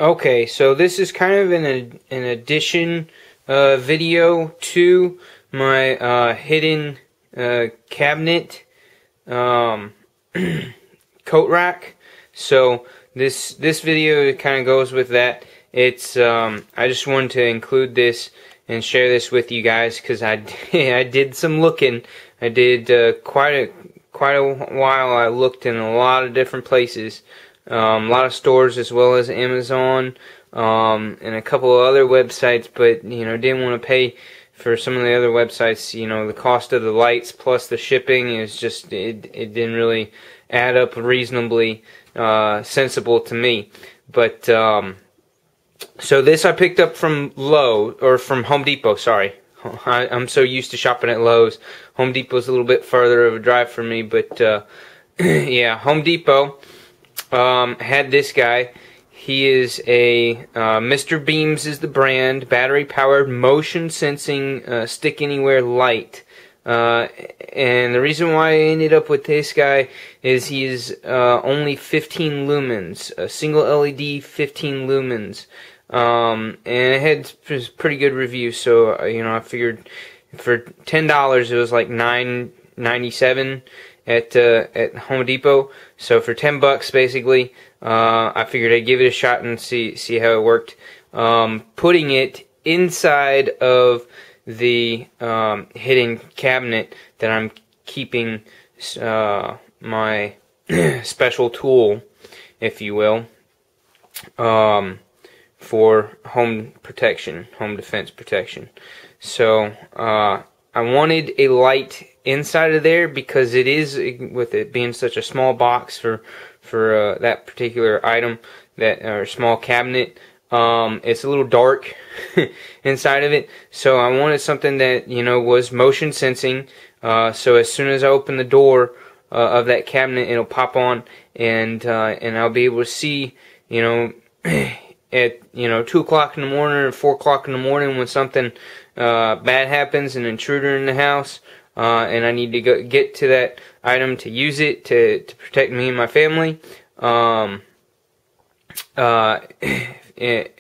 Okay, so this is kind of an addition video to my hidden cabinet coat rack. So this video kind of goes with that. It's I just wanted to include this and share this with you guys because I did some looking. I did quite a while. I looked in a lot of different places. A lot of stores as well as Amazon, and a couple of other websites, but didn't want to pay for some of the other websites. The cost of the lights plus the shipping is just it didn't really add up reasonably sensible to me. But so this I picked up from from Home Depot. Sorry, I'm so used to shopping at Lowe's. Home Depot's a little bit further of a drive for me, but yeah, Home Depot. Had this guy. He is a Mr. Beams is the brand, battery powered motion sensing stick anywhere light. And the reason why I ended up with this guy is he is only 15 lumens, a single LED 15 lumens. And it had pretty good reviews, so I figured for $10 it was like $9.97 at Home Depot. So for $10 basically, I figured I'd give it a shot and see how it worked. Putting it inside of the hidden cabinet that I'm keeping my special tool, if you will, for home protection, home defense protection. So I wanted a light inside of there because it is, with it being such a small box for that particular item, or small cabinet, it's a little dark inside of it. So I wanted something that was motion sensing. So as soon as I open the door of that cabinet, it'll pop on, and I'll be able to see at 2 o'clock in the morning or 4 o'clock in the morning when something bad happens, an intruder in the house, and I need to get to that item to use it to protect me and my family.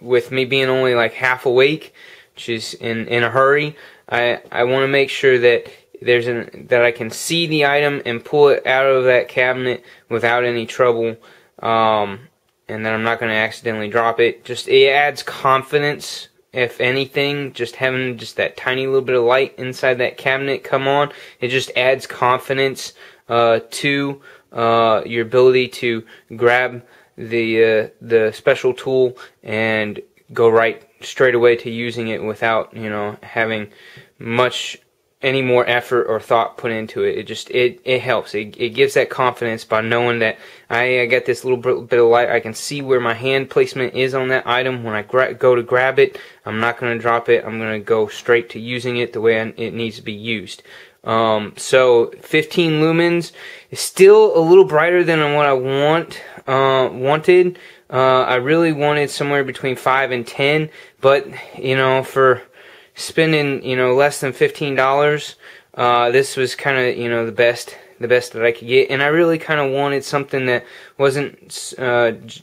With me being only like half awake, which is in a hurry, I want to make sure that that I can see the item and pull it out of that cabinet without any trouble, and that I'm not going to accidentally drop it. It adds confidence. If anything, just having that tiny little bit of light inside that cabinet come on, it just adds confidence to your ability to grab the special tool and go right straight away to using it without having any more effort or thought put into it. It helps. It gives that confidence by knowing that I got this little bit of light. I can see where my hand placement is on that item. When I go to grab it, I'm not going to drop it. I'm going to go straight to using it the way it needs to be used. So 15 lumens is still a little brighter than what I wanted. I really wanted somewhere between 5 and 10, but for spending less than $15, this was kind of the best that I could get. And I really kind of wanted something that wasn't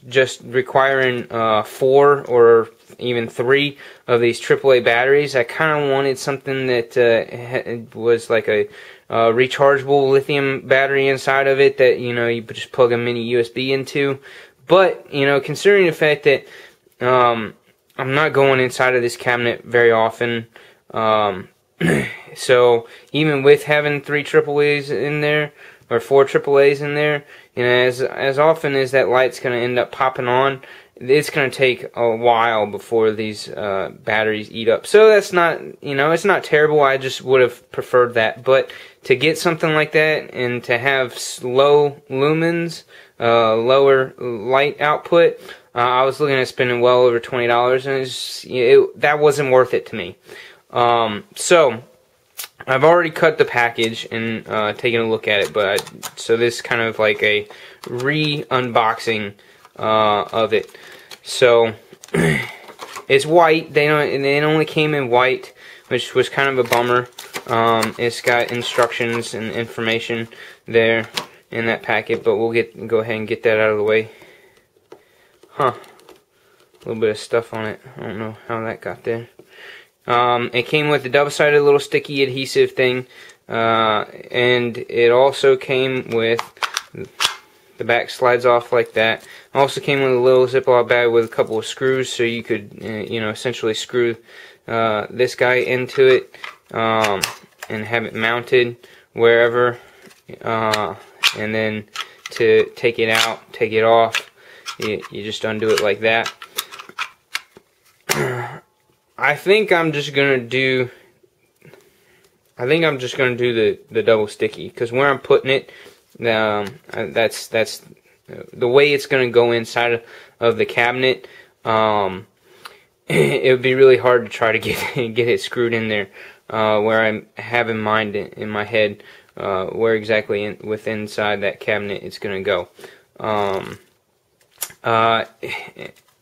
just requiring 4 or even 3 of these AAA batteries. I kind of wanted something that was like a rechargeable lithium battery inside of it that you just plug a mini USB into. But considering the fact that I'm not going inside of this cabinet very often, so even with having 3 AAAs in there or 4 AAAs in there, as often as that light's going to end up popping on, it's going to take a while before these batteries eat up. So that's not, it's not terrible. I just would have preferred that. But to get something like that and to have low lumens, lower light output, I was looking at spending well over $20, and that wasn't worth it to me. So I've already cut the package and taken a look at it, so this is kind of like a re-unboxing of it. So it's white. They only came in white, which was kind of a bummer. It's got instructions and information there in that packet, but we'll go ahead and get that out of the way. Huh. little bit of stuff on it. I don't know how that got there. It came with a double-sided little sticky adhesive thing, and it also came with the back slides off like that. Also came with a little Ziploc bag with a couple of screws, so you could, essentially screw this guy into it and have it mounted wherever, and then to take it out, take it off, you just undo it like that. I think I'm just gonna do the double sticky, because where I'm putting it, that's the way it's gonna go inside of the cabinet. It would be really hard to try to get it screwed in there, where I have in mind in my head where exactly within inside that cabinet it's gonna go.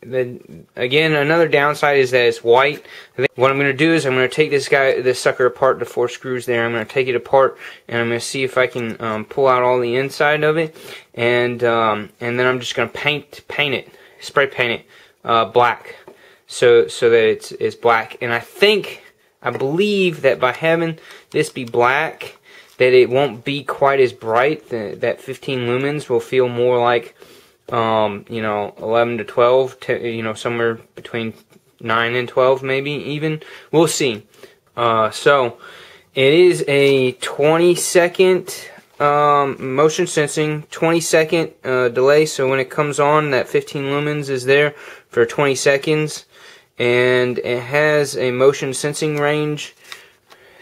Again, another downside is that it's white. What I'm going to do is I'm going to take this sucker apart, the 4 screws there. I'm going to take it apart, and I'm going to see if I can pull out all the inside of it, and then I'm just going to paint it, spray paint it black, so that it's black. And I believe that by having this be black, that it won't be quite as bright. That 15 lumens will feel more like 11 to 12, somewhere between 9 and 12, maybe even. We'll see. So it is a 20-second motion sensing, 20-second delay. So when it comes on, that 15 lumens is there for 20 seconds, and it has a motion sensing range.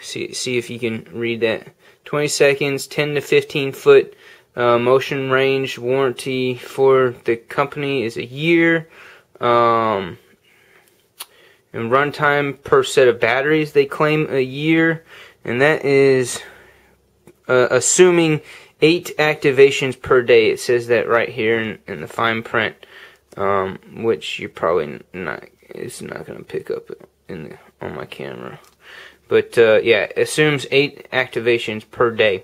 See if you can read that. 20 seconds, 10 to 15 foot. Motion range. Warranty for the company is a year. And runtime per set of batteries, they claim a year. And that is assuming 8 activations per day. It says that right here in the fine print, which you're probably not. It's not going to pick up on my camera. But yeah, it assumes 8 activations per day.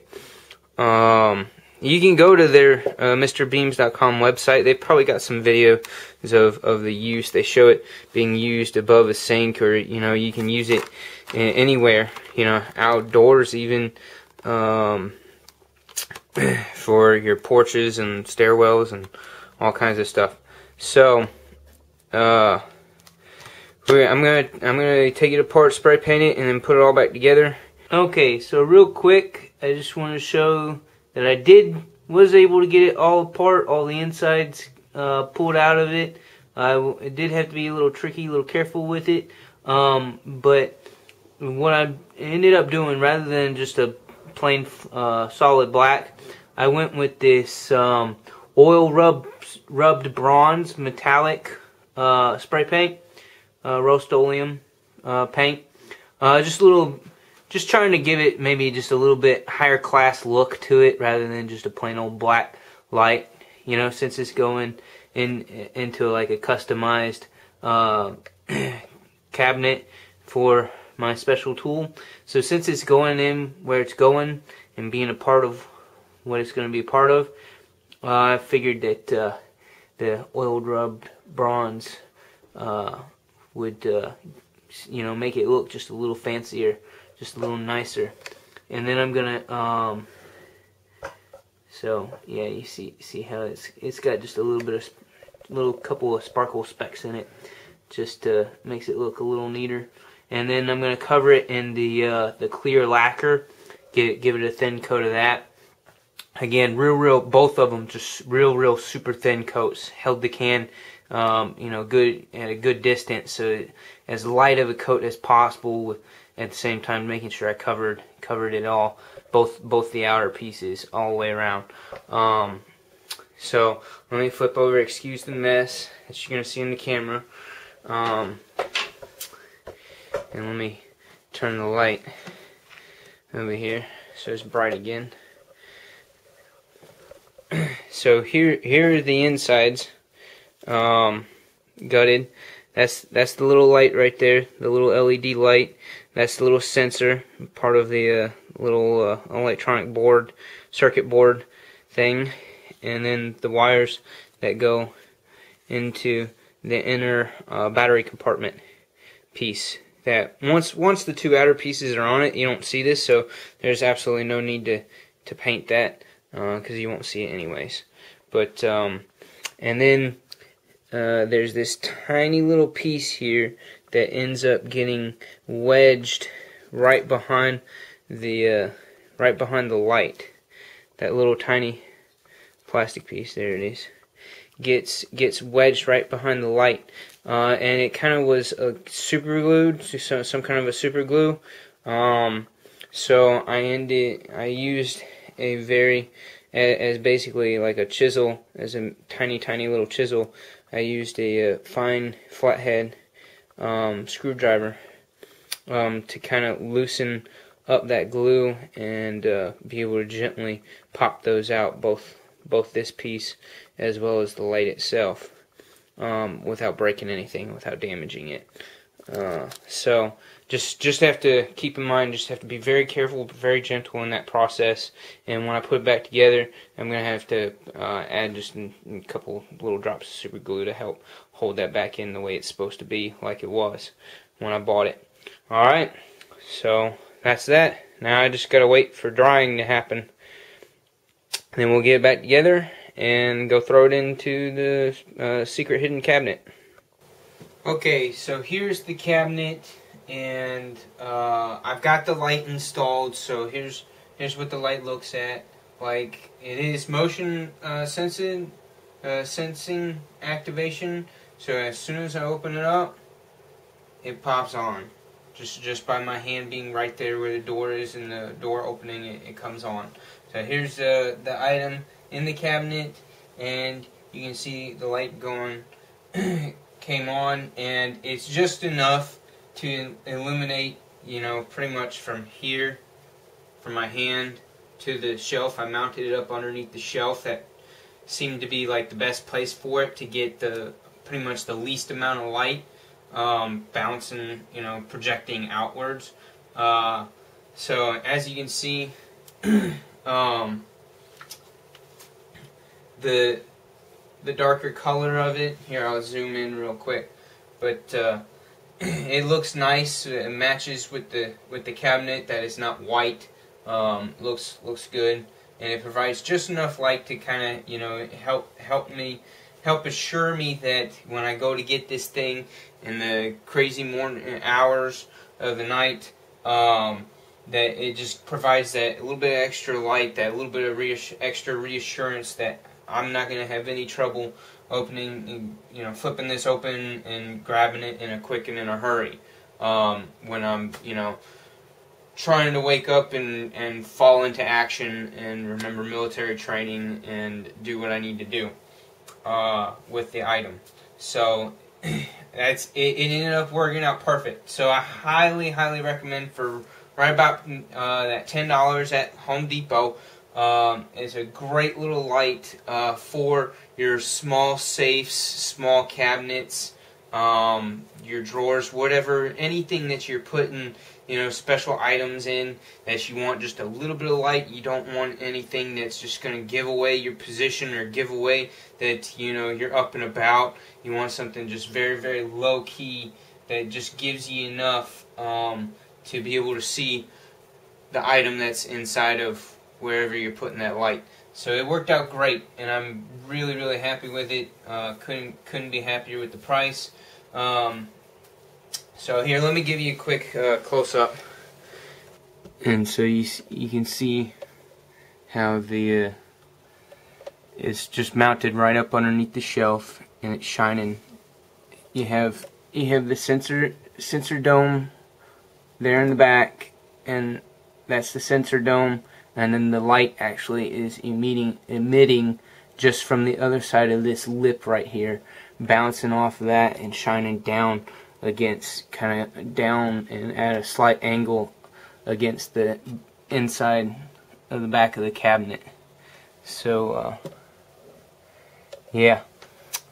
You can go to their MrBeams.com website. They've probably got some videos of the use. They show it being used above a sink, or you can use it anywhere, outdoors even, for your porches and stairwells and all kinds of stuff. So I'm gonna take it apart, spray paint it, and then put it all back together. Okay, so real quick, I just want to show that I was able to get it all apart, all the insides pulled out of it. It did have to be a little tricky, a little careful with it. But what I ended up doing, rather than just a plain solid black, I went with this oil rubbed bronze metallic spray paint, Rust-Oleum paint. Just trying to give it maybe just a little bit higher class look to it, rather than just a plain old black light. Since it's going into like a customized cabinet for my special tool. So since it's going in where it's going and being a part of what it's going to be a part of, I figured that the oil rubbed bronze would make it look just a little fancier, just a little nicer. And then I'm gonna so yeah, you see how it's got just a little couple of sparkle specks in it, just makes it look a little neater. And then I'm gonna cover it in the clear lacquer, give it a thin coat of that. Again, both of them just real super thin coats. Held the can good at a good distance, so as light of a coat as possible, with at the same time making sure I covered it all, both the outer pieces all the way around. So let me flip over. Excuse the mess that you're gonna see in the camera. And let me turn the light over here so it's bright again. So here are the insides, gutted. That's the little light right there, the little LED light. That's the little sensor, part of the little electronic board, circuit board thing. And then the wires that go into the inner battery compartment piece. That once the two outer pieces are on it, you don't see this, so there's absolutely no need to paint that because you won't see it anyways. But and then there's this tiny little piece here that ends up getting wedged right behind the light. That little tiny plastic piece, there it is, gets wedged right behind the light, and it kind of was super glued, so some kind of a super glue. So I used a very as basically like a chisel, as a tiny little chisel. I used a fine flathead screwdriver to kind of loosen up that glue and be able to gently pop those out, both this piece as well as the light itself, without breaking anything, without damaging it. So just have to keep in mind, just have to be very careful, very gentle in that process. And when I put it back together, I'm going to have to add just a couple little drops of super glue to help hold that back in the way it's supposed to be, like it was when I bought it. Alright, so that's that. Now I just got to wait for drying to happen. Then we'll get it back together and go throw it into the secret hidden cabinet. Okay, so here's the cabinet, and I've got the light installed. So here's what the light looks at like. It is motion sensing activation. So as soon as I open it up, it pops on. Just by my hand being right there where the door is and the door opening, it comes on. So here's the item in the cabinet, and you can see the light going came on, and it's just enough to illuminate, you know, pretty much from here, from my hand to the shelf. I mounted it up underneath the shelf. That seemed to be like the best place for it to get pretty much the least amount of light bouncing, you know, projecting outwards. So as you can see, the darker color of it, here I'll zoom in real quick, but it looks nice. It matches with the cabinet that is not white. Looks good, and it provides just enough light to kind of, you know, help assure me that when I go to get this thing in the crazy morning hours of the night, that it just provides that little bit of extra light, that little bit of extra reassurance that I'm not going to have any trouble opening, and, you know, flipping this open and grabbing it in a quick and in a hurry when I'm, you know, trying to wake up and fall into action and remember military training and do what I need to do with the item. So it ended up working out perfect. So I highly recommend, for right about that $10 at Home Depot. It's a great little light for your small safes, small cabinets, your drawers, whatever, anything that you're putting, you know, special items in that you want just a little bit of light. You don't want anything that's just going to give away your position or give away that, you know, you're up and about. You want something just very low key that just gives you enough to be able to see the item that's inside of wherever you're putting that light. So it worked out great, and I'm really happy with it. Couldn't be happier with the price. So here, let me give you a quick close-up. And so you can see how it's just mounted right up underneath the shelf, and it's shining. You have the sensor dome there in the back, and that's the sensor dome, and then the light actually is emitting just from the other side of this lip right here, bouncing off of that and shining down against, kind of down and at a slight angle against the inside of the back of the cabinet. So yeah,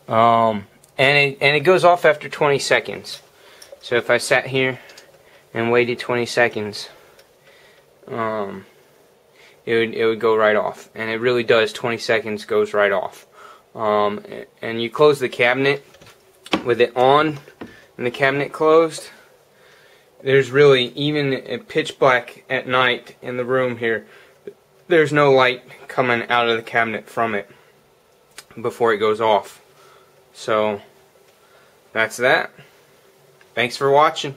and it goes off after 20 seconds. So if I sat here and waited 20 seconds, it would go right off, and it really does. 20 seconds goes right off. And you close the cabinet, with it on and the cabinet closed, there's really, even pitch black at night in the room here, there's no light coming out of the cabinet from it before it goes off. So that's that. Thanks for watching.